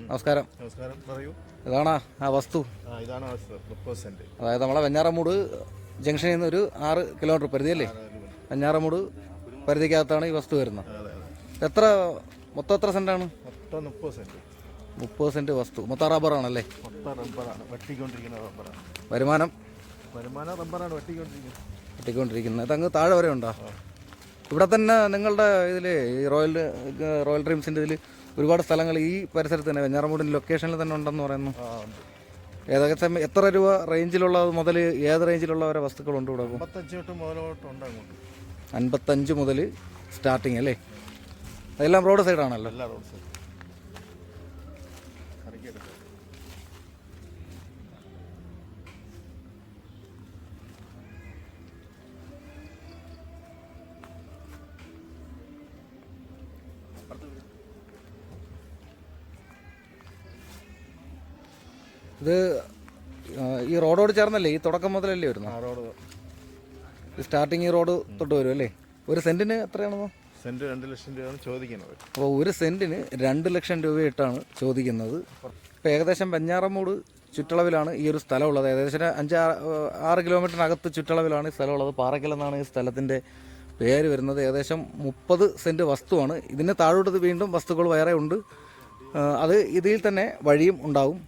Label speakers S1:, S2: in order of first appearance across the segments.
S1: നമസ്കാരം.
S2: നമസ്കാരം. പറയൂ.
S1: ഇതാണോ ആ വസ്തു?
S2: ഇതാണ് അവസ്ഥ. 30 സെന്റ്.
S1: അതായത് നമ്മളെ വെഞ്ഞാറമൂട് ജംഗ്ഷനിൽ നിന്ന് ഒരു 6 കിലോമീറ്റർ പരിധിയല്ലേ? വെഞ്ഞാറമൂട് പരിധിക്കകത്താണ് ഈ വസ്തു വരുന്നത്. മൊത്തം എത്ര സെന്റാണ്?
S2: മൊത്തം 30 സെന്റ്.
S1: 30 സെന്റ് വസ്തു. മൊത്തം റബ്ബറാണല്ലേ?
S2: മൊത്തം റബ്ബറാണ്. വെട്ടിക്കൊണ്ടിരിക്കുന്ന റബ്ബറാണ്.
S1: വരുമാനം
S2: റബ്ബറാണ്
S1: വെട്ടിക്കൊണ്ടിരിക്കുന്നത്. അങ്ങ് താഴെ വരെ ഉണ്ടോ? ഇവിടെ തന്നെ നിങ്ങളുടെ ഇതിൽ ഈ റോയൽ ഡ്രീംസിൻ്റെ ഇതിൽ ഒരുപാട് സ്ഥലങ്ങൾ ഈ പരിസരത്ത് തന്നെ വെഞ്ഞാറമൂടിൻ്റെ ലൊക്കേഷനിൽ തന്നെ ഉണ്ടെന്ന് പറയുന്നു. ഏകദേശം എത്ര രൂപ റേഞ്ചിലുള്ളത് മുതൽ ഏത് റേഞ്ചിലുള്ള വസ്തുക്കളുണ്ട് ഇവിടെ? 55 മുതൽ സ്റ്റാർട്ടിങ് അല്ലേ? അതെല്ലാം റോഡ് സൈഡാണല്ലോ? ഇത് ഈ റോഡോട് ചേർന്നല്ലേ? ഈ തുടക്കം മുതലല്ലേ വരുന്നത്? സ്റ്റാർട്ടിങ് ഈ റോഡ് തൊട്ട് വരും അല്ലേ? ഒരു സെന്റിന് എത്രയാണെന്നോ?
S2: സെന്റ് 2 ലക്ഷം രൂപയാണ് ചോദിക്കുന്നത്.
S1: അപ്പോൾ ഒരു സെന്റിന് 2 ലക്ഷം രൂപയിട്ടാണ് ചോദിക്കുന്നത്. ഇപ്പോൾ ഏകദേശം വെഞ്ഞാറമൂട് ചുറ്റളവിലാണ് ഈ ഒരു സ്ഥലമുള്ളത്. ഏകദേശം 5-6 കിലോമീറ്ററിനകത്ത് ചുറ്റളവിലാണ് ഈ സ്ഥലമുള്ളത്. പാറയ്ക്കൽ എന്നാണ് ഈ സ്ഥലത്തിൻ്റെ പേര് വരുന്നത്. ഏകദേശം 30 സെന്റ് വസ്തുവാണ്. ഇതിന് താഴോട്ട് വീണ്ടും വസ്തുക്കൾ വേറെ ഉണ്ട്. അത് ഇതിൽ തന്നെ വഴിയും ഉണ്ടാവും.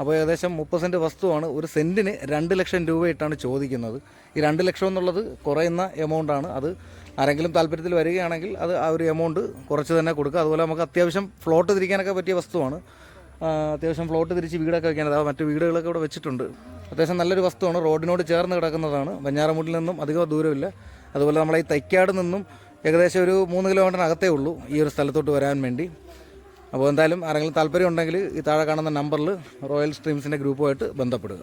S1: അപ്പോൾ ഏകദേശം 30 സെന്റ് വസ്തുവാണ്. ഒരു സെന്റിന് 2 ലക്ഷം രൂപയിട്ടാണ് ചോദിക്കുന്നത്. ഈ 2 ലക്ഷം എന്നുള്ളത് കുറയുന്ന എമൗണ്ടാണ്. അത് ആരെങ്കിലും താല്പര്യത്തിൽ വരികയാണെങ്കിൽ അത് ആ ഒരു എമൗണ്ട് കുറച്ച് തന്നെ കൊടുക്കുക. അതുപോലെ നമുക്ക് അത്യാവശ്യം ഫ്ലോട്ട് തിരിക്കാനൊക്കെ പറ്റിയ വസ്തുവാണ്. അത്യാവശ്യം ഫ്ലോട്ട് തിരിച്ച് വീടൊക്കെ വയ്ക്കാനത് മറ്റു വീടുകളൊക്കെ ഇവിടെ വെച്ചിട്ടുണ്ട്. അത്യാവശ്യം നല്ലൊരു വസ്തുവാണ്. റോഡിനോട് ചേർന്ന് കിടക്കുന്നതാണ്. വെഞ്ഞാറമൂട്ടിൽ നിന്നും അധികം ദൂരമില്ല. അതുപോലെ നമ്മളെ ഈ തൈക്കാട് നിന്നും ഏകദേശം ഒരു 3 കിലോമീറ്ററിനകത്തേ ഉള്ളൂ ഈ ഒരു സ്ഥലത്തോട്ട് വരാൻ വേണ്ടി. അപ്പോൾ എന്തായാലും ആരെങ്കിലും താല്പര്യം ഉണ്ടെങ്കിൽ ഈ താഴെ കാണുന്ന നമ്പറിൽ റോയൽ സ്ട്രീംസിൻ്റെ ഗ്രൂപ്പുമായിട്ട് ബന്ധപ്പെടുക.